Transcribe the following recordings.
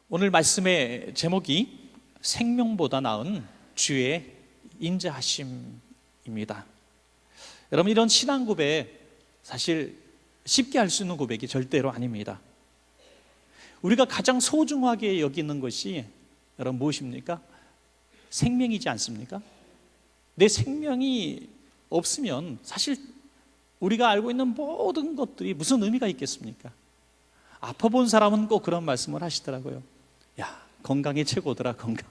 오늘 말씀의 제목이 생명보다 나은 주의 인자하심입니다. 여러분, 이런 신앙 고백 사실 쉽게 할 수 있는 고백이 절대로 아닙니다. 우리가 가장 소중하게 여기는 것이 여러분 무엇입니까? 생명이지 않습니까? 내 생명이 없으면 사실 우리가 알고 있는 모든 것들이 무슨 의미가 있겠습니까? 아파본 사람은 꼭 그런 말씀을 하시더라고요. 야, 건강이 최고더라. 건강.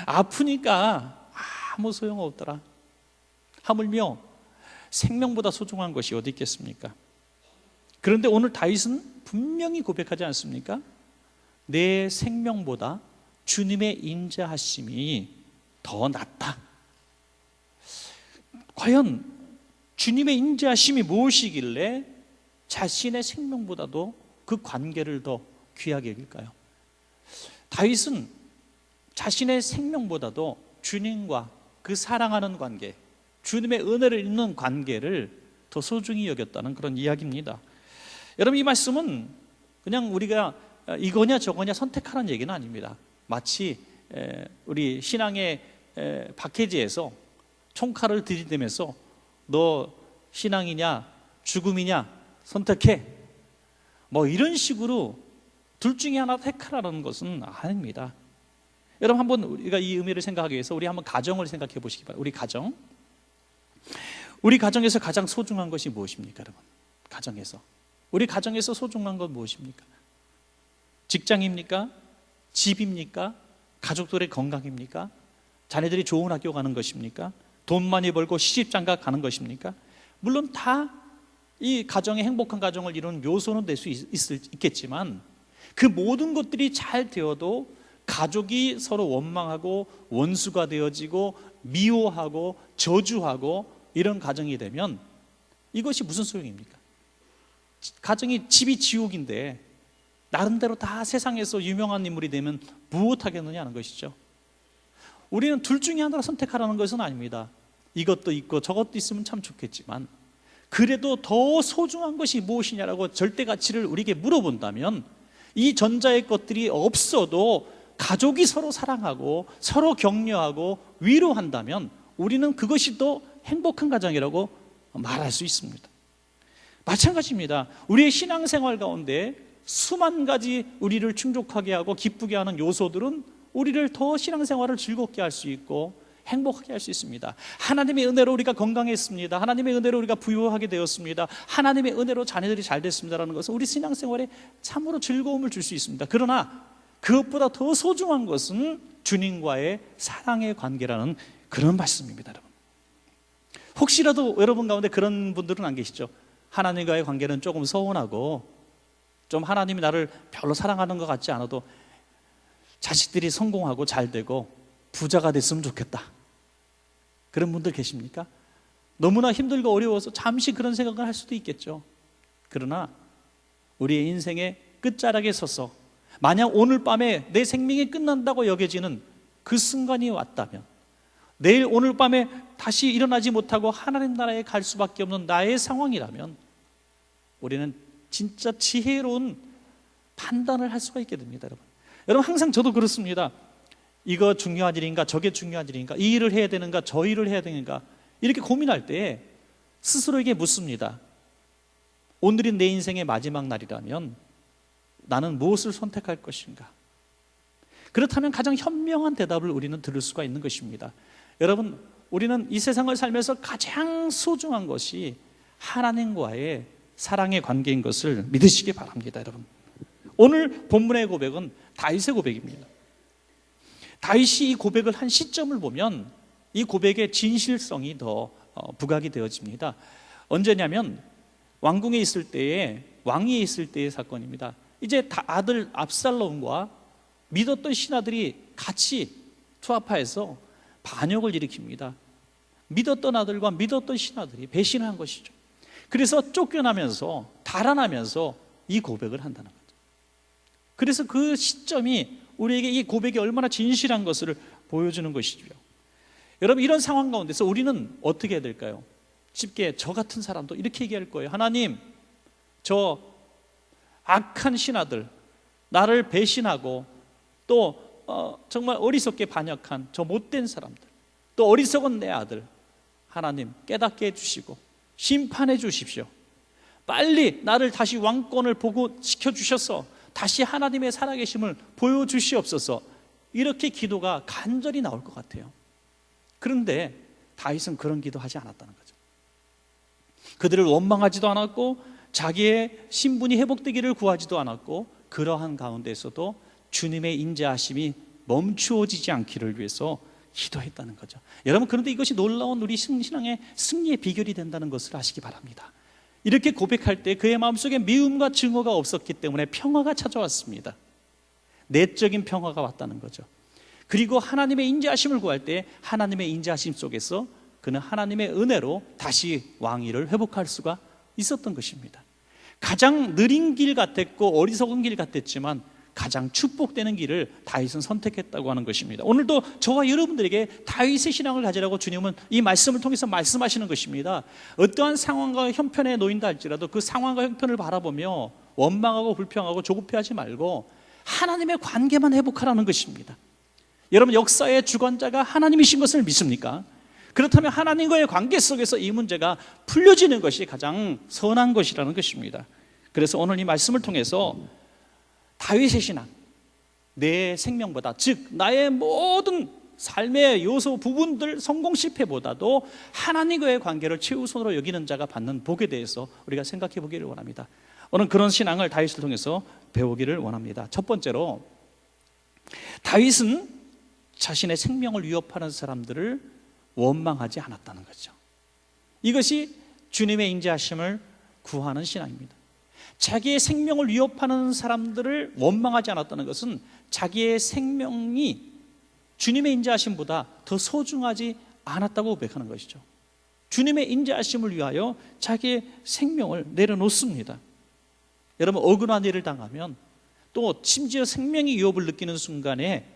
아프니까 아무 소용없더라. 하물며 생명보다 소중한 것이 어디 있겠습니까? 그런데 오늘 다윗은 분명히 고백하지 않습니까? 내 생명보다 주님의 인자하심이 더 낫다. 과연 주님의 인자하심이 무엇이길래 자신의 생명보다도 그 관계를 더 귀하게 여길까요? 다윗은 자신의 생명보다도 주님과 그 사랑하는 관계, 주님의 은혜를 입는 관계를 더 소중히 여겼다는 그런 이야기입니다. 여러분, 이 말씀은 그냥 우리가 이거냐 저거냐 선택하라는 얘기는 아닙니다. 마치 우리 신앙의 박해지에서 총칼을 들이대면서 너 신앙이냐 죽음이냐 선택해, 뭐 이런 식으로 둘 중에 하나 택하라는 것은 아닙니다. 여러분, 한번 우리가 이 의미를 생각하기 위해서 우리 한번 가정을 생각해 보시기 바랍니다. 우리 가정에서 가장 소중한 것이 무엇입니까? 여러분, 우리 가정에서 소중한 건 무엇입니까? 직장입니까? 집입니까? 가족들의 건강입니까? 자녀들이 좋은 학교 가는 것입니까? 돈 많이 벌고 시집장가 가는 것입니까? 물론 다 이 가정의 행복한 가정을 이루는 요소는 될 수 있겠지만 그 모든 것들이 잘 되어도 가족이 서로 원망하고 원수가 되어지고 미워하고 저주하고 이런 가정이 되면 이것이 무슨 소용입니까? 가정이 집이 지옥인데 나름대로 다 세상에서 유명한 인물이 되면 무엇하겠느냐는 것이죠. 우리는 둘 중에 하나를 선택하라는 것은 아닙니다. 이것도 있고 저것도 있으면 참 좋겠지만 그래도 더 소중한 것이 무엇이냐라고 절대 가치를 우리에게 물어본다면 이 전자의 것들이 없어도 가족이 서로 사랑하고 서로 격려하고 위로한다면 우리는 그것이 더 행복한 가정이라고 말할 수 있습니다. 마찬가지입니다. 우리의 신앙생활 가운데 수만 가지 우리를 충족하게 하고 기쁘게 하는 요소들은 우리를 더 신앙생활을 즐겁게 할 수 있고 행복하게 할 수 있습니다. 하나님의 은혜로 우리가 건강했습니다. 하나님의 은혜로 우리가 부유하게 되었습니다. 하나님의 은혜로 자녀들이 잘 됐습니다라는 것은 우리 신앙생활에 참으로 즐거움을 줄 수 있습니다. 그러나 그것보다 더 소중한 것은 주님과의 사랑의 관계라는 그런 말씀입니다. 여러분, 혹시라도 여러분 가운데 그런 분들은 안 계시죠? 하나님과의 관계는 조금 서운하고 좀 하나님이 나를 별로 사랑하는 것 같지 않아도 자식들이 성공하고 잘 되고 부자가 됐으면 좋겠다, 그런 분들 계십니까? 너무나 힘들고 어려워서 잠시 그런 생각을 할 수도 있겠죠. 그러나 우리의 인생의 끝자락에 서서 만약 오늘 밤에 내 생명이 끝난다고 여겨지는 그 순간이 왔다면, 내일 오늘 밤에 다시 일어나지 못하고 하나님 나라에 갈 수밖에 없는 나의 상황이라면 우리는 진짜 지혜로운 판단을 할 수가 있게 됩니다. 여러분, 항상 저도 그렇습니다. 이거 중요한 일인가 저게 중요한 일인가, 이 일을 해야 되는가 저 일을 해야 되는가, 이렇게 고민할 때 스스로에게 묻습니다. 오늘이 내 인생의 마지막 날이라면 나는 무엇을 선택할 것인가? 그렇다면 가장 현명한 대답을 우리는 들을 수가 있는 것입니다. 여러분, 우리는 이 세상을 살면서 가장 소중한 것이 하나님과의 사랑의 관계인 것을 믿으시기 바랍니다. 여러분, 오늘 본문의 고백은 다윗의 고백입니다. 다윗이 이 고백을 한 시점을 보면 이 고백의 진실성이 더 부각이 되어집니다. 언제냐면 왕궁에 있을 때의, 왕위에 있을 때의 사건입니다. 이제 아들 압살롬과 믿었던 신하들이 같이 투합하여서 반역을 일으킵니다. 믿었던 아들과 믿었던 신하들이 배신한 것이죠. 그래서 쫓겨나면서 달아나면서 이 고백을 한다는 거죠. 그래서 그 시점이 우리에게 이 고백이 얼마나 진실한 것을 보여주는 것이죠. 여러분, 이런 상황 가운데서 우리는 어떻게 해야 될까요? 쉽게 저 같은 사람도 이렇게 얘기할 거예요. 하나님, 저 악한 신하들, 나를 배신하고 또 정말 어리석게 반역한 저 못된 사람들, 또 어리석은 내 아들, 하나님 깨닫게 해주시고 심판해 주십시오. 빨리 나를 다시 왕권을 보고시켜 주셔서 다시 하나님의 살아계심을 보여주시옵소서. 이렇게 기도가 간절히 나올 것 같아요. 그런데 다윗은 그런 기도하지 않았다는 거죠. 그들을 원망하지도 않았고 자기의 신분이 회복되기를 구하지도 않았고, 그러한 가운데서도 주님의 인자하심이 멈추어지지 않기를 위해서 기도했다는 거죠. 여러분, 그런데 이것이 놀라운 우리 신앙의 승리의 비결이 된다는 것을 아시기 바랍니다. 이렇게 고백할 때 그의 마음속에 미움과 증오가 없었기 때문에 평화가 찾아왔습니다. 내적인 평화가 왔다는 거죠. 그리고 하나님의 인자하심을 구할 때 하나님의 인자하심 속에서 그는 하나님의 은혜로 다시 왕위를 회복할 수가 있었던 것입니다. 가장 느린 길 같았고 어리석은 길 같았지만 가장 축복되는 길을 다윗은 선택했다고 하는 것입니다. 오늘도 저와 여러분들에게 다윗의 신앙을 가지라고 주님은 이 말씀을 통해서 말씀하시는 것입니다. 어떠한 상황과 형편에 놓인다 할지라도 그 상황과 형편을 바라보며 원망하고 불평하고 조급해하지 말고 하나님의 관계만 회복하라는 것입니다. 여러분, 역사의 주관자가 하나님이신 것을 믿습니까? 그렇다면 하나님과의 관계 속에서 이 문제가 풀려지는 것이 가장 선한 것이라는 것입니다. 그래서 오늘 이 말씀을 통해서 다윗의 신앙, 내 생명보다, 즉 나의 모든 삶의 요소 부분들 성공 실패보다도 하나님과의 관계를 최우선으로 여기는 자가 받는 복에 대해서 우리가 생각해 보기를 원합니다. 오늘 그런 신앙을 다윗을 통해서 배우기를 원합니다. 첫 번째로, 다윗은 자신의 생명을 위협하는 사람들을 원망하지 않았다는 거죠. 이것이 주님의 인자하심을 구하는 신앙입니다. 자기의 생명을 위협하는 사람들을 원망하지 않았다는 것은 자기의 생명이 주님의 인자하심보다 더 소중하지 않았다고 고백하는 것이죠. 주님의 인자하심을 위하여 자기의 생명을 내려놓습니다. 여러분, 억울한 일을 당하면 또 심지어 생명의 위협을 느끼는 순간에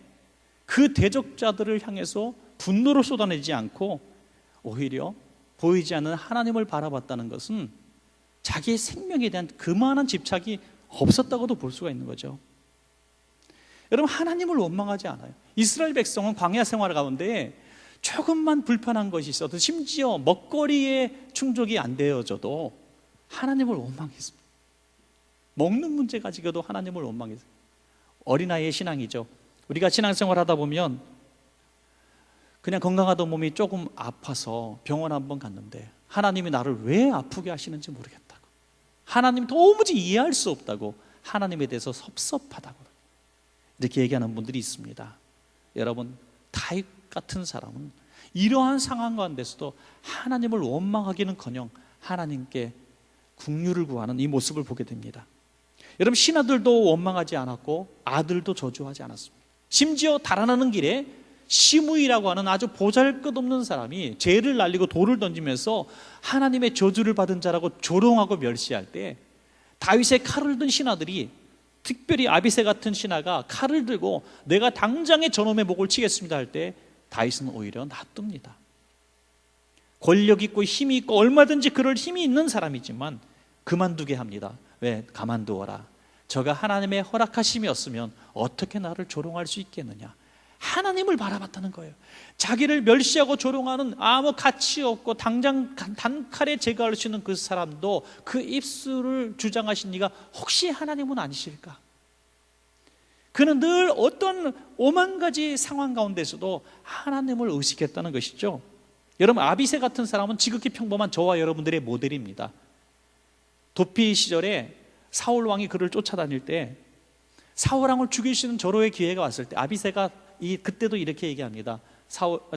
그 대적자들을 향해서 분노를 쏟아내지 않고 오히려 보이지 않는 하나님을 바라봤다는 것은 자기의 생명에 대한 그만한 집착이 없었다고도 볼 수가 있는 거죠. 여러분, 하나님을 원망하지 않아요. 이스라엘 백성은 광야 생활 가운데 조금만 불편한 것이 있어도, 심지어 먹거리에 충족이 안 되어져도 하나님을 원망했습니다. 먹는 문제 가지고도 하나님을 원망했어요. 어린아이의 신앙이죠. 우리가 신앙생활 하다 보면 그냥 건강하던 몸이 조금 아파서 병원 한번 갔는데 하나님이 나를 왜 아프게 하시는지 모르겠다고, 하나님 도무지 이해할 수 없다고, 하나님에 대해서 섭섭하다고 이렇게 얘기하는 분들이 있습니다. 여러분, 다윗 같은 사람은 이러한 상황 가운데서도 하나님을 원망하기는커녕 하나님께 긍휼을 구하는 이 모습을 보게 됩니다. 여러분, 신하들도 원망하지 않았고 아들도 저주하지 않았습니다. 심지어 달아나는 길에 시므이라고 하는 아주 보잘것없는 사람이 죄를 날리고 돌을 던지면서 하나님의 저주를 받은 자라고 조롱하고 멸시할 때 다윗의 칼을 든 신하들이, 특별히 아비새 같은 신하가 칼을 들고 내가 당장에 저놈의 목을 치겠습니다 할 때 다윗은 오히려 놔둡니다. 권력 있고 힘이 있고 얼마든지 그럴 힘이 있는 사람이지만 그만두게 합니다. 왜? 가만두어라. 저가 하나님의 허락하심이었으면 어떻게 나를 조롱할 수 있겠느냐. 하나님을 바라봤다는 거예요. 자기를 멸시하고 조롱하는 아무 가치 없고 당장 단칼에 제거할 수 있는 그 사람도 그 입술을 주장하신 이가 혹시 하나님은 아니실까? 그는 늘 어떤 오만 가지 상황 가운데서도 하나님을 의식했다는 것이죠. 여러분, 아비새 같은 사람은 지극히 평범한 저와 여러분들의 모델입니다. 도피 시절에 사울 왕이 그를 쫓아다닐 때 사울 왕을 죽일 수 있는 절호의 기회가 왔을 때 아비새가 그때도 이렇게 얘기합니다.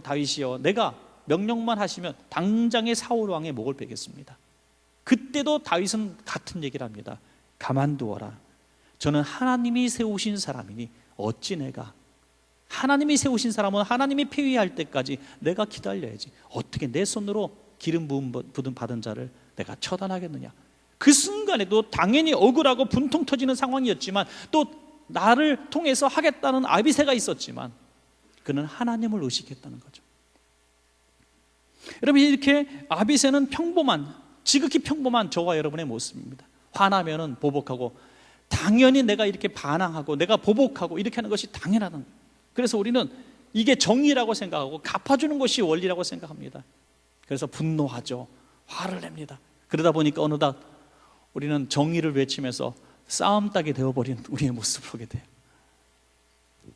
다윗이여, 내가 명령만 하시면 당장에 사울 왕의 목을 베겠습니다. 그때도 다윗은 같은 얘기를 합니다. 가만두어라. 저는 하나님이 세우신 사람이니 어찌 내가, 하나님이 세우신 사람은 하나님이 폐위할 때까지 내가 기다려야지. 어떻게 내 손으로 기름 부음 받은 자를 내가 처단하겠느냐. 그 순간에도 당연히 억울하고 분통 터지는 상황이었지만 또 나를 통해서 하겠다는 아비새가 있었지만 그는 하나님을 의식했다는 거죠. 여러분, 이렇게 아비새는 평범한, 지극히 평범한 저와 여러분의 모습입니다. 화나면은 보복하고 당연히 내가 이렇게 반항하고 내가 보복하고 이렇게 하는 것이 당연하다는 거예요. 그래서 우리는 이게 정의라고 생각하고 갚아주는 것이 원리라고 생각합니다. 그래서 분노하죠. 화를 냅니다. 그러다 보니까 어느덧 우리는 정의를 외치면서 싸움닭이 되어버린 우리의 모습을 보게 돼요.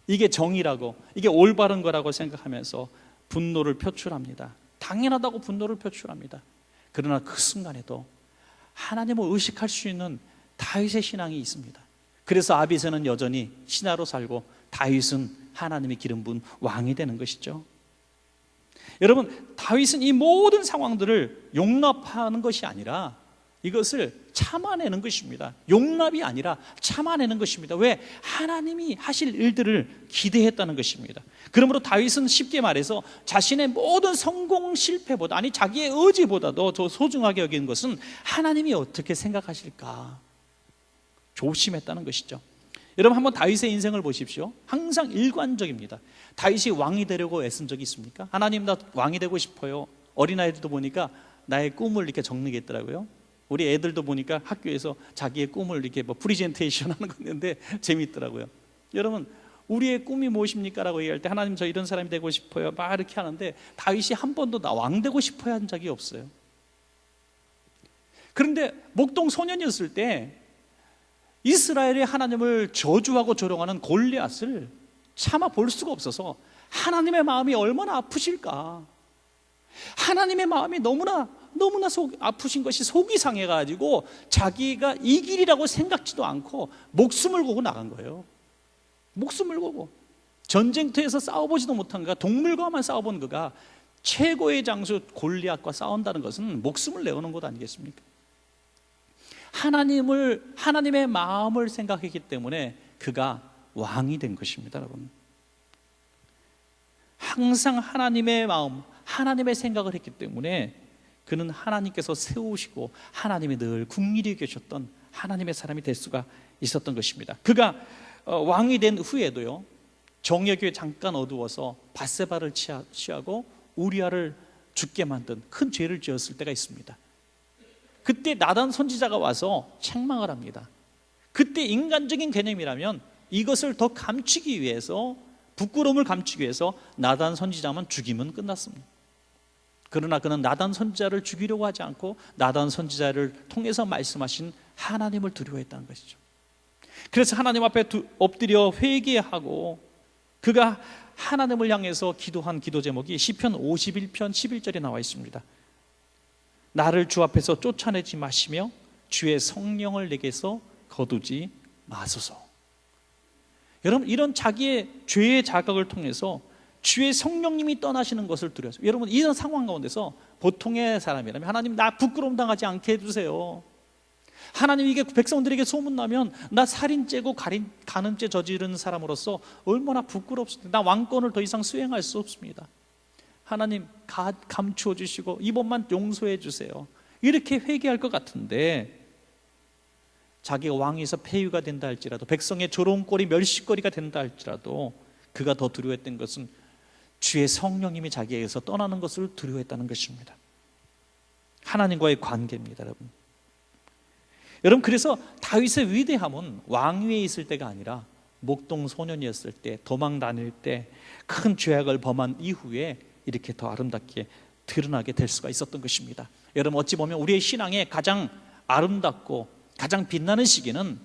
이게 정의라고, 이게 올바른 거라고 생각하면서 분노를 표출합니다. 당연하다고 분노를 표출합니다. 그러나 그 순간에도 하나님을 의식할 수 있는 다윗의 신앙이 있습니다. 그래서 아비새는 여전히 신하로 살고 다윗은 하나님의 기름 부은 왕이 되는 것이죠. 여러분, 다윗은 이 모든 상황들을 용납하는 것이 아니라 이것을 참아내는 것입니다. 용납이 아니라 참아내는 것입니다. 왜? 하나님이 하실 일들을 기대했다는 것입니다. 그러므로 다윗은 쉽게 말해서 자신의 모든 성공 실패보다, 아니 자기의 의지보다도 더 소중하게 여기는 것은 하나님이 어떻게 생각하실까 조심했다는 것이죠. 여러분, 한번 다윗의 인생을 보십시오. 항상 일관적입니다. 다윗이 왕이 되려고 애쓴 적이 있습니까? 하나님, 나 왕이 되고 싶어요. 어린아이들도 보니까 나의 꿈을 이렇게 적는 게 있더라고요. 우리 애들도 보니까 학교에서 자기의 꿈을 이렇게 프리젠테이션 하는 거 있는데 재미있더라고요. 여러분, 우리의 꿈이 무엇입니까? 라고 얘기할 때 하나님, 저 이런 사람이 되고 싶어요 막 이렇게 하는데 다윗이 한 번도 나 왕 되고 싶어야 한 적이 없어요. 그런데 목동 소년이었을 때 이스라엘의 하나님을 저주하고 조롱하는 골리앗을 차마 볼 수가 없어서 하나님의 마음이 얼마나 아프실까, 하나님의 마음이 너무나 아프신 것이 속이 상해가지고 자기가 이 길이라고 생각지도 않고 목숨을 걸고 나간 거예요. 목숨을 걸고 전쟁터에서 싸워보지도 못한 그가, 동물과만 싸워본 그가 최고의 장수 골리앗과 싸운다는 것은 목숨을 내어놓은 것 아니겠습니까? 하나님의 마음을 생각했기 때문에 그가 왕이 된 것입니다. 여러분, 항상 하나님의 마음, 하나님의 생각을 했기 때문에 그는 하나님께서 세우시고 하나님이 늘 국리에 계셨던 하나님의 사람이 될 수가 있었던 것입니다. 그가 왕이 된 후에도요, 정욕에 잠깐 어두워서 밧세바를 취하고 우리아를 죽게 만든 큰 죄를 지었을 때가 있습니다. 그때 나단 선지자가 와서 책망을 합니다. 그때 인간적인 개념이라면 이것을 더 감추기 위해서, 부끄러움을 감추기 위해서 나단 선지자만 죽이면 끝났습니다. 그러나 그는 나단 선지자를 죽이려고 하지 않고 나단 선지자를 통해서 말씀하신 하나님을 두려워했다는 것이죠. 그래서 하나님 앞에 엎드려 회개하고 그가 하나님을 향해서 기도한 기도 제목이 시편 51편 11절에 나와 있습니다. 나를 주 앞에서 쫓아내지 마시며 주의 성령을 내게서 거두지 마소서. 여러분, 이런 자기의 죄의 자각을 통해서 주의 성령님이 떠나시는 것을 두려워서, 여러분, 이런 상황 가운데서 보통의 사람이라면 하나님, 나 부끄러움 당하지 않게 해주세요. 하나님, 이게 백성들에게 소문나면 나 살인죄고 간음죄 저지른 사람으로서 얼마나 부끄럽습니까? 나 왕권을 더 이상 수행할 수 없습니다. 하나님, 감추어 주시고 이번만 용서해 주세요. 이렇게 회개할 것 같은데, 자기가 왕에서 폐위가 된다 할지라도, 백성의 조롱거리 멸시거리가 된다 할지라도 그가 더 두려워했던 것은 주의 성령님이 자기에게서 떠나는 것을 두려워했다는 것입니다. 하나님과의 관계입니다. 여러분, 그래서 다윗의 위대함은 왕위에 있을 때가 아니라 목동 소년이었을 때, 도망 다닐 때, 큰 죄악을 범한 이후에 이렇게 더 아름답게 드러나게 될 수가 있었던 것입니다. 여러분, 어찌 보면 우리의 신앙의 가장 아름답고 가장 빛나는 시기는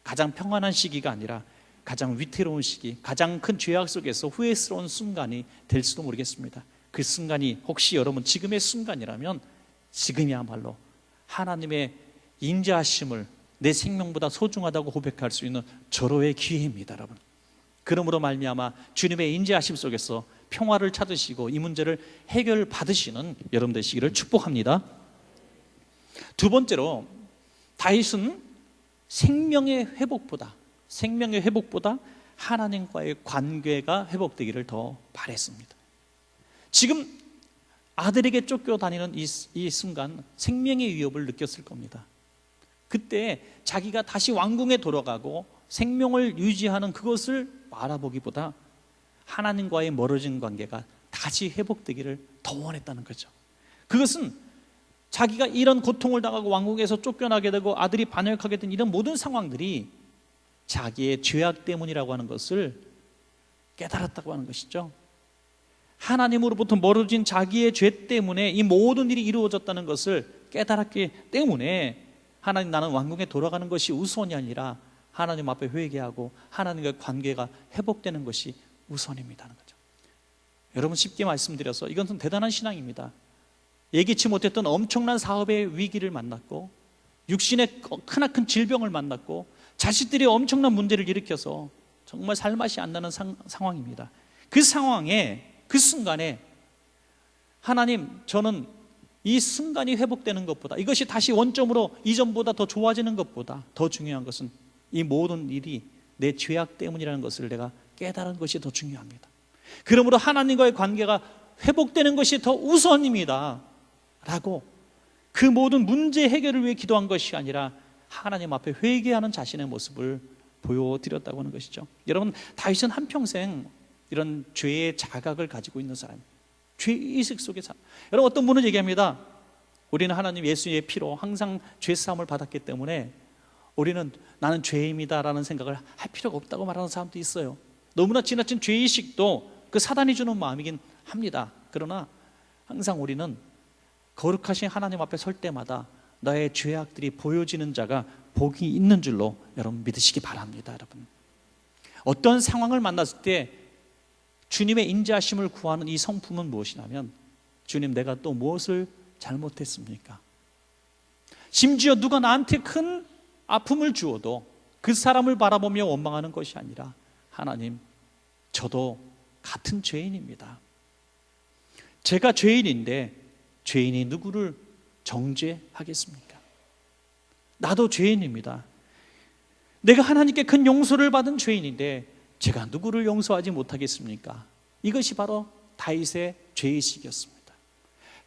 가장 평안한 시기가 아니라 가장 위태로운 시기, 가장 큰 죄악 속에서 후회스러운 순간이 될 수도 모르겠습니다. 그 순간이 혹시 여러분 지금의 순간이라면 지금이야말로 하나님의 인자하심을 내 생명보다 소중하다고 고백할 수 있는 절호의 기회입니다, 여러분. 그러므로 말미암아 주님의 인자하심 속에서 평화를 찾으시고 이 문제를 해결받으시는 여러분 되시기를 축복합니다. 두 번째로, 다윗은 생명의 회복보다 하나님과의 관계가 회복되기를 더 바랬습니다. 지금 아들에게 쫓겨다니는 이 순간 생명의 위협을 느꼈을 겁니다. 그때 자기가 다시 왕궁에 돌아가고 생명을 유지하는 그것을 바라보기보다 하나님과의 멀어진 관계가 다시 회복되기를 더 원했다는 거죠. 그것은 자기가 이런 고통을 당하고 왕궁에서 쫓겨나게 되고 아들이 반역하게 된 이런 모든 상황들이 자기의 죄악 때문이라고 하는 것을 깨달았다고 하는 것이죠. 하나님으로부터 멀어진 자기의 죄 때문에 이 모든 일이 이루어졌다는 것을 깨달았기 때문에 하나님, 나는 왕궁에 돌아가는 것이 우선이 아니라 하나님 앞에 회개하고 하나님과의 관계가 회복되는 것이 우선입니다 하는 거죠. 여러분, 쉽게 말씀드려서 이것은 대단한 신앙입니다. 예기치 못했던 엄청난 사업의 위기를 만났고, 육신의 크나큰 질병을 만났고, 자식들이 엄청난 문제를 일으켜서 정말 살맛이 안 나는 상황입니다. 그 상황에, 그 순간에 하나님, 저는 이 순간이 회복되는 것보다, 이것이 다시 원점으로 이전보다 더 좋아지는 것보다 더 중요한 것은 이 모든 일이 내 죄악 때문이라는 것을 내가 깨달은 것이 더 중요합니다. 그러므로 하나님과의 관계가 회복되는 것이 더 우선입니다 라고, 그 모든 문제 해결을 위해 기도한 것이 아니라 하나님 앞에 회개하는 자신의 모습을 보여드렸다고 하는 것이죠. 여러분, 다윗은 한평생 이런 죄의 자각을 가지고 있는 사람입니다. 죄의식 속에 살. 여러분, 어떤 분은 얘기합니다. 우리는 하나님 예수의 피로 항상 죄사함을 받았기 때문에 우리는 나는 죄인이다 라는 생각을 할 필요가 없다고 말하는 사람도 있어요. 너무나 지나친 죄의식도 그 사단이 주는 마음이긴 합니다. 그러나 항상 우리는 거룩하신 하나님 앞에 설 때마다 나의 죄악들이 보여지는 자가 복이 있는 줄로 여러분 믿으시기 바랍니다. 여러분, 어떤 상황을 만났을 때 주님의 인자하심을 구하는 이 성품은 무엇이냐면, 주님, 내가 또 무엇을 잘못했습니까? 심지어 누가 나한테 큰 아픔을 주어도 그 사람을 바라보며 원망하는 것이 아니라, 하나님, 저도 같은 죄인입니다. 제가 죄인인데 죄인이 누구를 정죄하겠습니까? 나도 죄인입니다. 내가 하나님께 큰 용서를 받은 죄인인데 제가 누구를 용서하지 못하겠습니까? 이것이 바로 다윗의 죄의식이었습니다.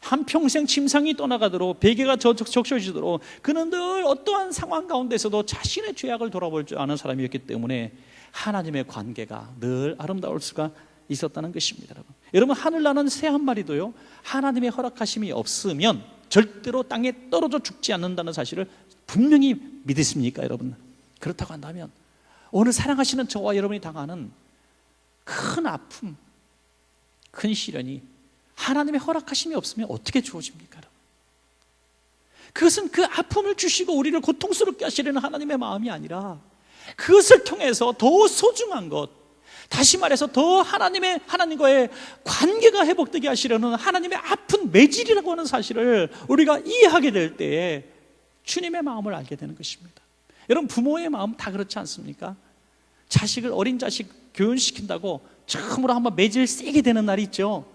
한평생 침상이 떠나가도록, 베개가 적셔지도록 그는 늘 어떠한 상황 가운데서도 자신의 죄악을 돌아볼 줄 아는 사람이었기 때문에 하나님의 관계가 늘 아름다울 수가 있었다는 것입니다. 여러분, 하늘나는 새 한 마리도요, 하나님의 허락하심이 없으면 절대로 땅에 떨어져 죽지 않는다는 사실을 분명히 믿으십니까, 여러분? 그렇다고 한다면 오늘 사랑하시는 저와 여러분이 당하는 큰 아픔, 큰 시련이 하나님의 허락하심이 없으면 어떻게 주어집니까? 그것은 그 아픔을 주시고 우리를 고통스럽게 하시려는 하나님의 마음이 아니라, 그것을 통해서 더 소중한 것, 다시 말해서 더 하나님과의 관계가 회복되게 하시려는 하나님의 아픈 매질이라고 하는 사실을 우리가 이해하게 될 때에 주님의 마음을 알게 되는 것입니다. 여러분, 부모의 마음 다 그렇지 않습니까? 자식을, 어린 자식 교훈시킨다고 처음으로 한번 매질 세게 되는 날이 있죠.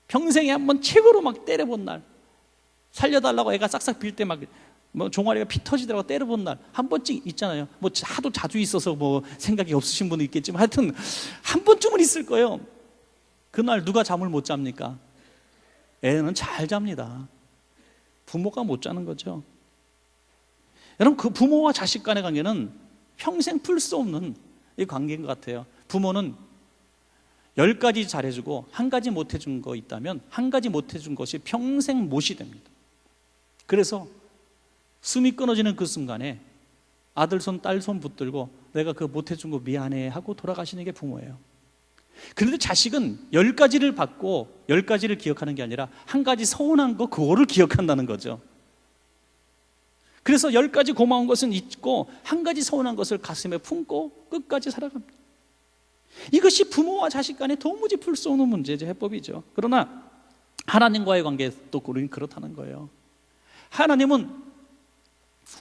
평생에 한번 최고로 막 때려본 날, 살려달라고 애가 싹싹 빌 때 막 종아리가 피 터지더라고 때려본 날 한 번쯤 있잖아요. 하도 자주 있어서 생각이 없으신 분도 있겠지만 하여튼 한 번쯤은 있을 거예요. 그날 누가 잠을 못 잡니까? 애는 잘 잡니다. 부모가 못 자는 거죠. 여러분, 그 부모와 자식 간의 관계는 평생 풀 수 없는 이 관계인 것 같아요. 부모는 10가지 잘해주고 한 가지 못해준 거 있다면 한 가지 못해준 것이 평생 못이 됩니다. 그래서 숨이 끊어지는 그 순간에 아들 손, 딸 손 붙들고 내가 그거 못해준 거 미안해 하고 돌아가시는 게 부모예요. 그런데 자식은 10가지를 받고 10가지를 기억하는 게 아니라 한 가지 서운한 거, 그거를 기억한다는 거죠. 그래서 10가지 고마운 것은 잊고 한 가지 서운한 것을 가슴에 품고 끝까지 살아갑니다. 이것이 부모와 자식 간에 도무지 풀 수 없는 문제죠. 해법이죠. 그러나 하나님과의 관계도 우리는 그렇다는 거예요. 하나님은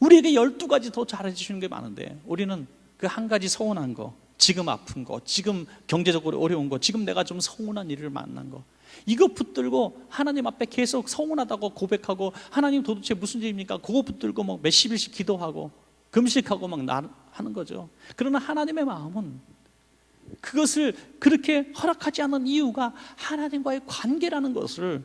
우리에게 12가지 더 잘해주시는 게 많은데 우리는 그 한 가지 서운한 거, 지금 아픈 거, 지금 경제적으로 어려운 거, 지금 내가 좀 서운한 일을 만난 거, 이거 붙들고 하나님 앞에 계속 서운하다고 고백하고, 하나님 도대체 무슨 일입니까? 그거 붙들고 막 몇십 일씩 기도하고 금식하고 막 하는 거죠. 그러나 하나님의 마음은 그것을 그렇게 허락하지 않는 이유가 하나님과의 관계라는 것을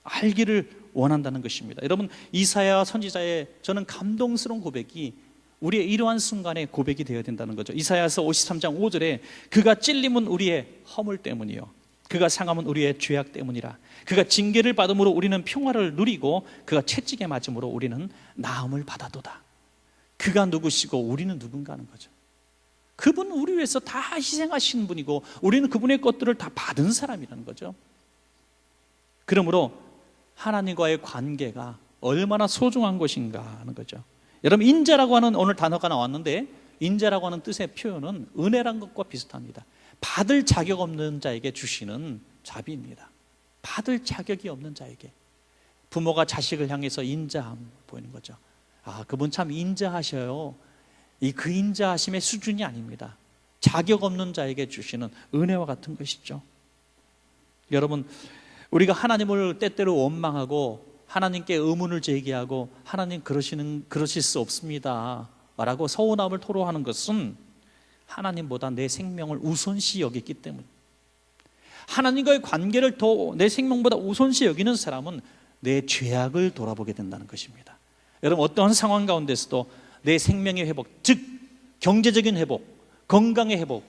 알기를 원한다는 것입니다. 여러분, 이사야 선지자의 저는 감동스러운 고백이 우리의 이러한 순간에 고백이 되어야 된다는 거죠. 이사야서 53장 5절에 그가 찔림은 우리의 허물 때문이요 그가 상함은 우리의 죄악 때문이라. 그가 징계를 받음으로 우리는 평화를 누리고 그가 채찍에 맞음으로 우리는 나음을 받아도다. 그가 누구시고 우리는 누군가 하는 거죠. 그분은 우리 위해서 다 희생하신 분이고 우리는 그분의 것들을 다 받은 사람이라는 거죠. 그러므로 하나님과의 관계가 얼마나 소중한 것인가 하는 거죠. 여러분, 인자라고 하는 오늘 단어가 나왔는데, 인자라고 하는 뜻의 표현은 은혜란 것과 비슷합니다. 받을 자격 없는 자에게 주시는 자비입니다. 받을 자격이 없는 자에게. 부모가 자식을 향해서 인자함 보이는 거죠. 아, 그분 참 인자하셔요. 그 인자하심의 수준이 아닙니다. 자격 없는 자에게 주시는 은혜와 같은 것이죠. 여러분, 우리가 하나님을 때때로 원망하고 하나님께 의문을 제기하고 하나님 그러실 수 없습니다 라고 서운함을 토로하는 것은 하나님보다 내 생명을 우선시 여겼기 때문. 하나님과의 관계를 더 내 생명보다 우선시 여기는 사람은 내 죄악을 돌아보게 된다는 것입니다. 여러분, 어떠한 상황 가운데서도 내 생명의 회복, 즉 경제적인 회복, 건강의 회복,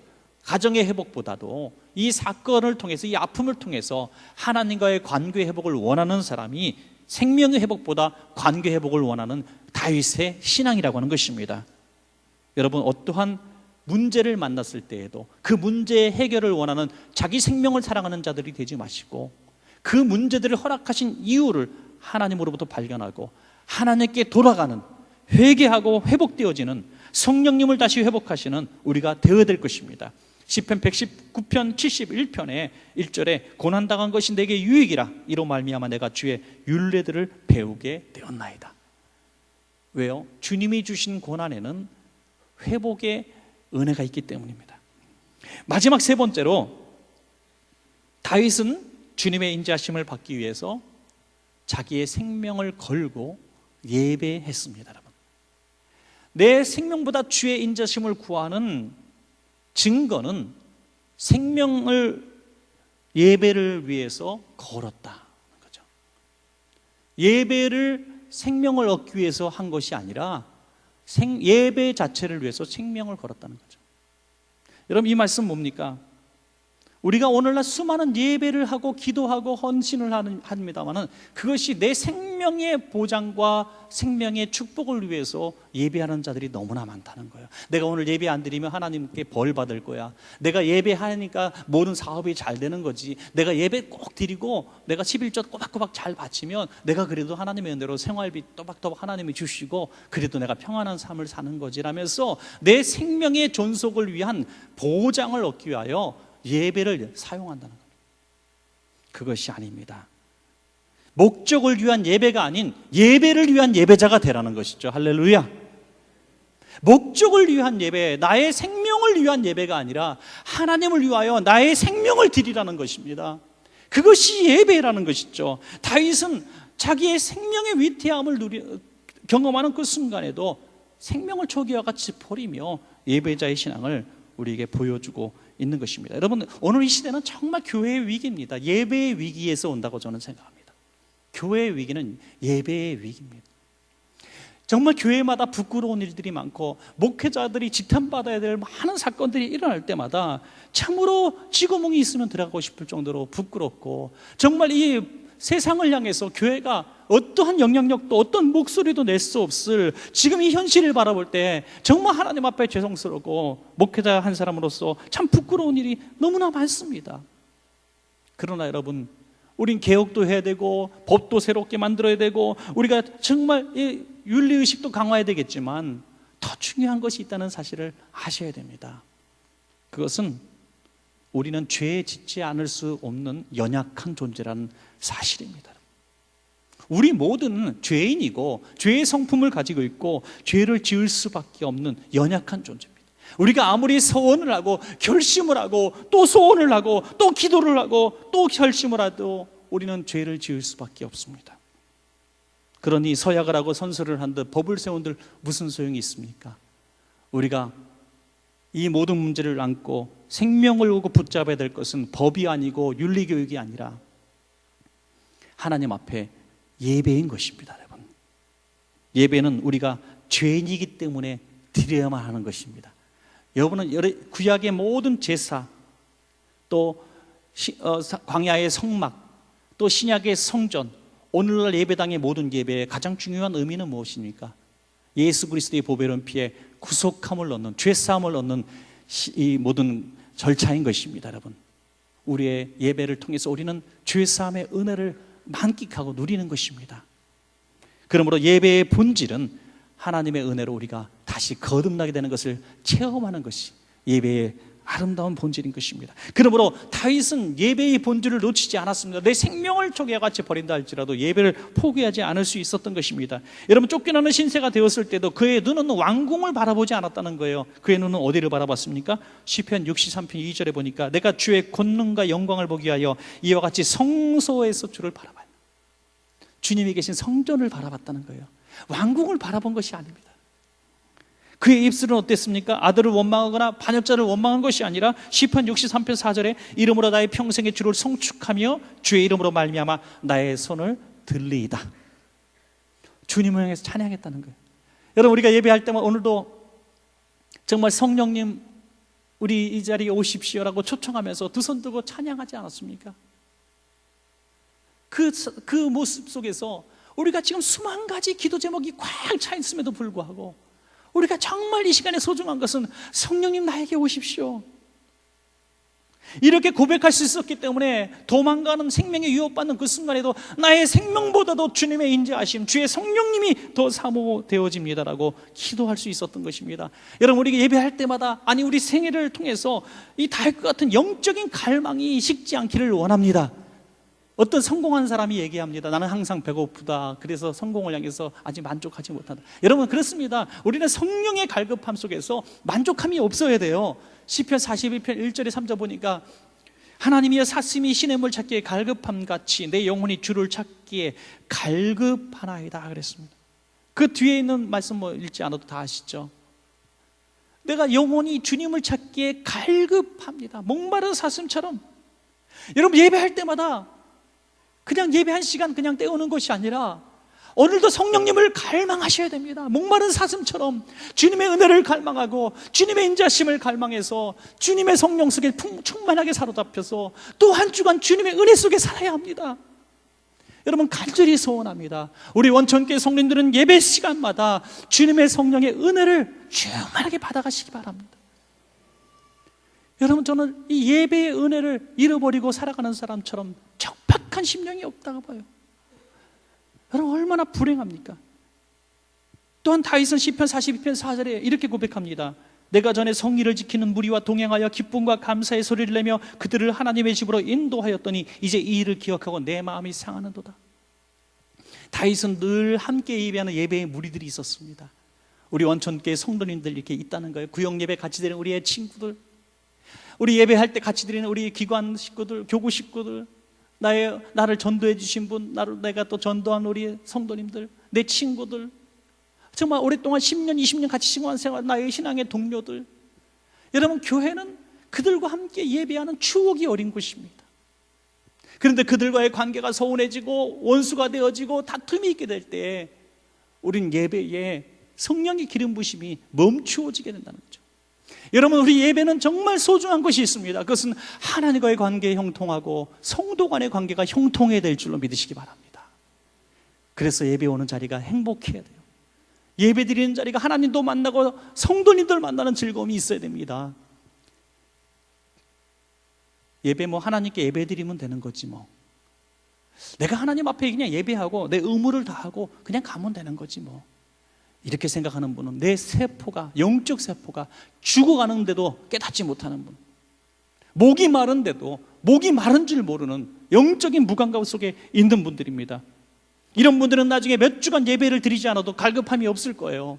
가정의 회복보다도 이 사건을 통해서, 이 아픔을 통해서 하나님과의 관계 회복을 원하는 사람이 생명의 회복보다 관계 회복을 원하는 다윗의 신앙이라고 하는 것입니다. 여러분, 어떠한 문제를 만났을 때에도 그 문제의 해결을 원하는 자기 생명을 사랑하는 자들이 되지 마시고, 그 문제들을 허락하신 이유를 하나님으로부터 발견하고 하나님께 돌아가는, 회개하고 회복되어지는, 성령님을 다시 회복하시는 우리가 되어야 될 것입니다. 시편 119편 71편에 1절에 고난당한 것이 내게 유익이라, 이로 말미암아 내가 주의 율례들을 배우게 되었나이다. 왜요? 주님이 주신 고난에는 회복의 은혜가 있기 때문입니다. 마지막 세 번째로, 다윗은 주님의 인자하심을 받기 위해서 자기의 생명을 걸고 예배했습니다. 여러분, 내 생명보다 주의 인자심을 구하는 증거는 생명을, 예배를 위해서 걸었다는 거죠. 예배를 생명을 얻기 위해서 한 것이 아니라 예배 자체를 위해서 생명을 걸었다는 거죠. 여러분, 이 말씀 뭡니까? 우리가 오늘날 수많은 예배를 하고 기도하고 헌신을 합니다만 그것이 내 생명의 보장과 생명의 축복을 위해서 예배하는 자들이 너무나 많다는 거예요. 내가 오늘 예배 안 드리면 하나님께 벌 받을 거야. 내가 예배하니까 모든 사업이 잘 되는 거지. 내가 예배 꼭 드리고 내가 11조 꼬박꼬박 잘 바치면 내가 그래도 하나님의 은혜로 생활비 또박또박 하나님이 주시고 그래도 내가 평안한 삶을 사는 거지 라면서 내 생명의 존속을 위한 보장을 얻기 위하여 예배를 사용한다는 겁니다. 그것이 아닙니다. 목적을 위한 예배가 아닌 예배를 위한 예배자가 되라는 것이죠. 할렐루야. 목적을 위한 예배, 나의 생명을 위한 예배가 아니라 하나님을 위하여 나의 생명을 드리라는 것입니다. 그것이 예배라는 것이죠. 다윗은 자기의 생명의 위태함을 경험하는 그 순간에도 생명을 초기와 같이 버리며 예배자의 신앙을 우리에게 보여주고 있는 것입니다. 여러분, 오늘 이 시대는 정말 교회의 위기입니다. 예배의 위기에서 온다고 저는 생각합니다. 교회의 위기는 예배의 위기입니다. 정말 교회마다 부끄러운 일들이 많고 목회자들이 지탄받아야 될 많은 사건들이 일어날 때마다 참으로 쥐구멍이 있으면 들어가고 싶을 정도로 부끄럽고, 정말 이 세상을 향해서 교회가 어떠한 영향력도 어떤 목소리도 낼 수 없을 지금 이 현실을 바라볼 때 정말 하나님 앞에 죄송스럽고 목회자 한 사람으로서 참 부끄러운 일이 너무나 많습니다. 그러나 여러분, 우린 개혁도 해야 되고 법도 새롭게 만들어야 되고 우리가 정말 이 윤리의식도 강화해야 되겠지만 더 중요한 것이 있다는 사실을 아셔야 됩니다. 그것은 우리는 죄에 짓지 않을 수 없는 연약한 존재라는 사실입니다. 우리 모두는 죄인이고 죄의 성품을 가지고 있고 죄를 지을 수밖에 없는 연약한 존재입니다. 우리가 아무리 소원을 하고 결심을 하고 또 소원을 하고 또 기도를 하고 또 결심을 해도 우리는 죄를 지을 수밖에 없습니다. 그러니 서약을 하고 선서를 한 듯 법을 세운 듯 무슨 소용이 있습니까? 우리가 이 모든 문제를 안고 생명을 오고 붙잡아야 될 것은 법이 아니고 윤리교육이 아니라 하나님 앞에 예배인 것입니다. 여러분, 예배는 우리가 죄인이기 때문에 드려야만 하는 것입니다. 여러분은 구약의 모든 제사, 또 광야의 성막, 또 신약의 성전, 오늘날 예배당의 모든 예배의 가장 중요한 의미는 무엇입니까? 예수 그리스도의 보배로운 피에 구속함을 얻는, 죄사함을 얻는 이 모든 절차인 것입니다. 여러분, 우리의 예배를 통해서 우리는 죄사함의 은혜를 만끽하고 누리는 것입니다. 그러므로 예배의 본질은 하나님의 은혜로 우리가 다시 거듭나게 되는 것을 체험하는 것이 예배의 아름다운 본질인 것입니다. 그러므로 다윗은 예배의 본질을 놓치지 않았습니다. 내 생명을 조개같이 버린다 할지라도 예배를 포기하지 않을 수 있었던 것입니다. 여러분, 쫓겨나는 신세가 되었을 때도 그의 눈은 왕궁을 바라보지 않았다는 거예요. 그의 눈은 어디를 바라봤습니까? 시편 63편 2절에 보니까 내가 주의 권능과 영광을 보기 위하여 이와 같이 성소에서 주를 바라봐요. 주님이 계신 성전을 바라봤다는 거예요. 왕궁을 바라본 것이 아닙니다. 그의 입술은 어땠습니까? 아들을 원망하거나 반역자를 원망한 것이 아니라 시편 63편 4절에 이름으로 나의 평생의 주를 성축하며 주의 이름으로 말미암아 나의 손을 들리이다. 주님을 향해서 찬양했다는 거예요. 여러분, 우리가 예배할 때만 오늘도 정말 성령님 우리 이 자리에 오십시오라고 초청하면서 두 손 들고 찬양하지 않았습니까? 그 모습 속에서 우리가 지금 수만 가지 기도 제목이 꽉 차 있음에도 불구하고 우리가 정말 이 시간에 소중한 것은 성령님 나에게 오십시오, 이렇게 고백할 수 있었기 때문에 도망가는 생명에 유혹받는 그 순간에도 나의 생명보다도 주님의 인자하심, 주의 성령님이 더 사모되어집니다라고 기도할 수 있었던 것입니다. 여러분, 우리가 예배할 때마다, 아니 우리 생애를 통해서 이 다윗과 같은 영적인 갈망이 식지 않기를 원합니다. 어떤 성공한 사람이 얘기합니다. 나는 항상 배고프다. 그래서 성공을 향해서 아직 만족하지 못한다. 여러분, 그렇습니다. 우리는 성령의 갈급함 속에서 만족함이 없어야 돼요. 시편 42편 1절에 3절 보니까 하나님이여 사슴이 시냇물 찾기에 갈급함같이 내 영혼이 주를 찾기에 갈급하나이다 그랬습니다. 그 뒤에 있는 말씀 뭐 읽지 않아도 다 아시죠? 내가 영혼이 주님을 찾기에 갈급합니다. 목마른 사슴처럼. 여러분, 예배할 때마다 그냥 예배 한 시간 그냥 때우는 것이 아니라 오늘도 성령님을 갈망하셔야 됩니다. 목마른 사슴처럼 주님의 은혜를 갈망하고 주님의 인자심을 갈망해서 주님의 성령 속에 충만하게 사로잡혀서 또 한 주간 주님의 은혜 속에 살아야 합니다. 여러분, 간절히 소원합니다. 우리 원천교회 성도님들은 예배 시간마다 주님의 성령의 은혜를 충만하게 받아가시기 바랍니다. 여러분, 저는 이 예배의 은혜를 잃어버리고 살아가는 사람처럼 척박한 심령이 없다고 봐요. 여러분, 얼마나 불행합니까? 또한 다윗은 시편 42편 4절에 이렇게 고백합니다. 내가 전에 성리를 지키는 무리와 동행하여 기쁨과 감사의 소리를 내며 그들을 하나님의 집으로 인도하였더니 이제 이 일을 기억하고 내 마음이 상하는도다. 다윗은 늘 함께 예배하는 예배의 무리들이 있었습니다. 우리 원천교회 성도님들 이렇게 있다는 거예요. 구역 예배 같이 드리는 우리의 친구들, 우리 예배할 때 같이 드리는 우리 기관 식구들, 교구 식구들, 나를 전도해 주신 분, 내가 또 전도한 우리 성도님들, 내 친구들, 정말 오랫동안 10년, 20년 같이 신앙 생활, 나의 신앙의 동료들. 여러분, 교회는 그들과 함께 예배하는 추억이 어린 곳입니다. 그런데 그들과의 관계가 소원해지고 원수가 되어지고 다툼이 있게 될 때 우린 예배에 성령의 기름 부심이 멈추어지게 된다는 거죠. 여러분, 우리 예배는 정말 소중한 것이 있습니다. 그것은 하나님과의 관계에 형통하고 성도 간의 관계가 형통해야 될 줄로 믿으시기 바랍니다. 그래서 예배 오는 자리가 행복해야 돼요. 예배 드리는 자리가 하나님도 만나고 성도님들 만나는 즐거움이 있어야 됩니다. 예배 하나님께 예배 드리면 되는 거지 뭐. 내가 하나님 앞에 그냥 예배하고 내 의무를 다하고 그냥 가면 되는 거지 뭐. 이렇게 생각하는 분은 내 세포가, 영적 세포가 죽어가는데도 깨닫지 못하는 분, 목이 마른데도 목이 마른 줄 모르는 영적인 무감각 속에 있는 분들입니다. 이런 분들은 나중에 몇 주간 예배를 드리지 않아도 갈급함이 없을 거예요.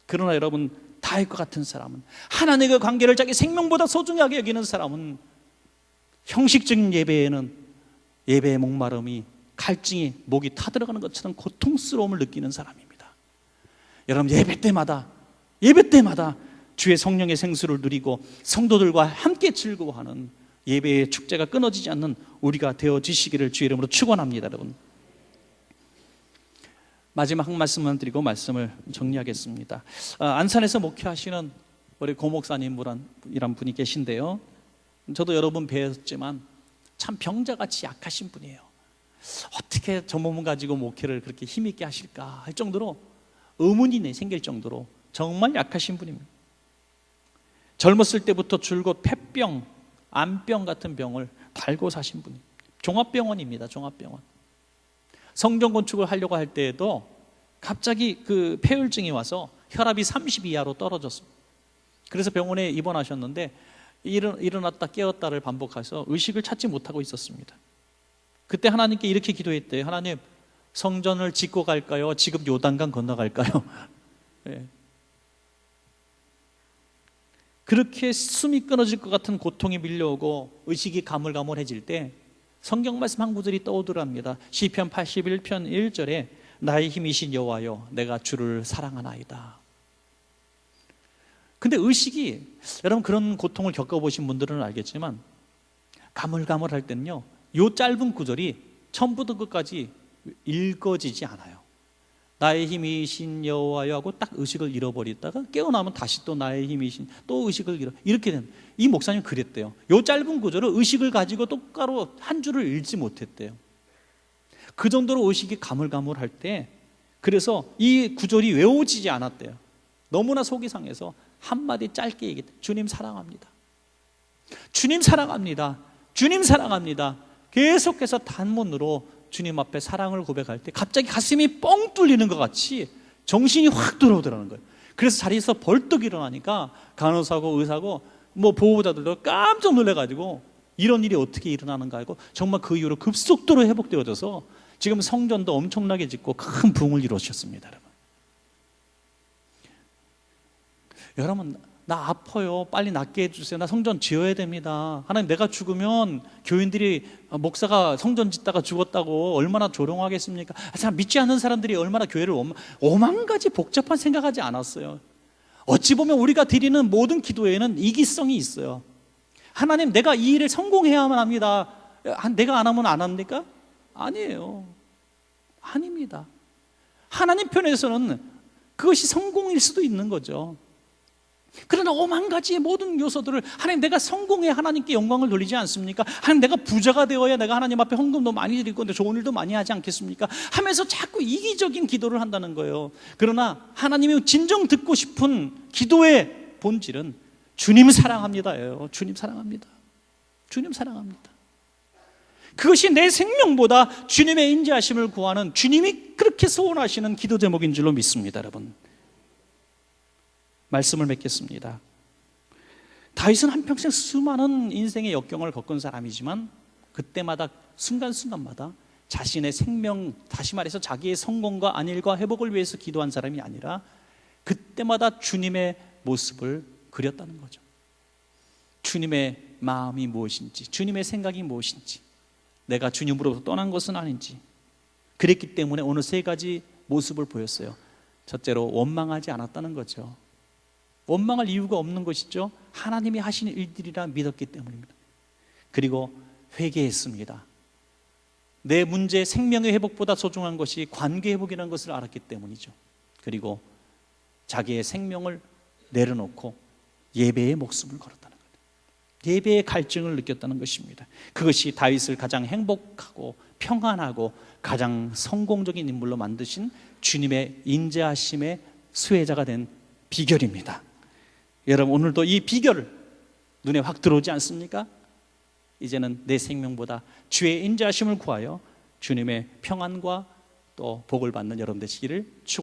그러나 여러분, 다윗과 같은 사람은, 하나님의 관계를 자기 생명보다 소중하게 여기는 사람은 형식적인 예배에는 예배의 목마름이, 갈증이 목이 타들어가는 것처럼 고통스러움을 느끼는 사람입니다. 여러분, 예배 때마다 주의 성령의 생수를 누리고 성도들과 함께 즐거워하는 예배의 축제가 끊어지지 않는 우리가 되어지시기를 주의 이름으로 축원합니다. 여러분, 마지막 한 말씀만 드리고 말씀을 정리하겠습니다. 안산에서 목회하시는 우리 고목사님이란 분이 계신데요, 저도 여러 번 뵈었지만 참 병자같이 약하신 분이에요. 어떻게 저 몸을 가지고 목회를 그렇게 힘있게 하실까 할 정도로 의문이 생길 정도로 정말 약하신 분입니다. 젊었을 때부터 줄곧 폐병, 암병 같은 병을 달고 사신 분이 종합병원입니다. 종합병원. 성전 건축을 하려고 할 때에도 갑자기 그 폐혈증이 와서 혈압이 30 이하로 떨어졌습니다. 그래서 병원에 입원하셨는데 일어났다 깨었다를 반복해서 의식을 찾지 못하고 있었습니다. 그때 하나님께 이렇게 기도했대요. 하나님, 성전을 짓고 갈까요? 지금 요단강 건너갈까요? 네. 그렇게 숨이 끊어질 것 같은 고통이 밀려오고 의식이 가물가물해질 때 성경 말씀 한 구절이 떠오르랍니다. 시편 81편 1절에 나의 힘이신 여호와여 내가 주를 사랑하나이다. 근데 의식이, 여러분 그런 고통을 겪어보신 분들은 알겠지만 가물가물할 때는요, 요 짧은 구절이 처음부터 끝까지 읽어지지 않아요. 나의 힘이신 여호와여 하고 딱 의식을 잃어버리다가 깨어나면 다시 또 나의 힘이신, 또 의식을 잃어, 이렇게 된. 이 목사님 그랬대요. 요 짧은 구절을 의식을 가지고 똑바로 한 줄을 읽지 못했대요. 그 정도로 의식이 가물가물할 때, 그래서 이 구절이 외워지지 않았대요. 너무나 속이 상해서 한마디 짧게 얘기했대요. 주님 사랑합니다. 주님 사랑합니다. 주님 사랑합니다. 계속해서 단문으로 주님 앞에 사랑을 고백할 때 갑자기 가슴이 뻥 뚫리는 것 같이 정신이 확 들어오더라는 거예요. 그래서 자리에서 벌떡 일어나니까 간호사고 의사고 뭐 보호자들도 깜짝 놀래가지고 이런 일이 어떻게 일어나는가 하고 정말 그 이후로 급속도로 회복되어져서 지금 성전도 엄청나게 짓고 큰 부흥을 이루셨습니다. 여러분 나 아파요. 빨리 낫게 해주세요. 나 성전 지어야 됩니다. 하나님, 내가 죽으면 교인들이 목사가 성전 짓다가 죽었다고 얼마나 조롱하겠습니까? 참 믿지 않는 사람들이 얼마나 교회를 오만 가지 복잡한 생각하지 않았어요. 어찌 보면 우리가 드리는 모든 기도에는 이기성이 있어요. 하나님, 내가 이 일을 성공해야만 합니다. 내가 안 하면 안 합니까? 아니에요. 아닙니다. 하나님 편에서는 그것이 성공일 수도 있는 거죠. 그러나 오만 가지의 모든 요소들을 하나님, 내가 성공해야 하나님께 영광을 돌리지 않습니까? 하나님, 내가 부자가 되어야 내가 하나님 앞에 헌금도 많이 드릴 건데 좋은 일도 많이 하지 않겠습니까? 하면서 자꾸 이기적인 기도를 한다는 거예요. 그러나 하나님이 진정 듣고 싶은 기도의 본질은 주님 사랑합니다예요. 주님 사랑합니다. 주님 사랑합니다. 그것이 내 생명보다 주님의 인자하심을 구하는, 주님이 그렇게 소원하시는 기도 제목인 줄로 믿습니다. 여러분, 말씀을 맺겠습니다. 다윗은 한평생 수많은 인생의 역경을 겪은 사람이지만 그때마다 순간순간마다 자신의 생명, 다시 말해서 자기의 성공과 안일과 회복을 위해서 기도한 사람이 아니라 그때마다 주님의 모습을 그렸다는 거죠. 주님의 마음이 무엇인지, 주님의 생각이 무엇인지, 내가 주님으로부터 떠난 것은 아닌지, 그랬기 때문에 오늘 세 가지 모습을 보였어요. 첫째로 원망하지 않았다는 거죠. 원망할 이유가 없는 것이죠. 하나님이 하시는 일들이라 믿었기 때문입니다. 그리고 회개했습니다. 내 문제, 생명의 회복보다 소중한 것이 관계 회복이라는 것을 알았기 때문이죠. 그리고 자기의 생명을 내려놓고 예배의 목숨을 걸었다는 거예요. 예배의 갈증을 느꼈다는 것입니다. 그것이 다윗을 가장 행복하고 평안하고 가장 성공적인 인물로 만드신 주님의 인자하심의 수혜자가 된 비결입니다. 여러분, 오늘도 이 비결을 눈에 확 들어오지 않습니까? 이제는 내 생명보다 주의 인자하심을 구하여 주님의 평안과 또 복을 받는 여러분 되시기를 축원합니다.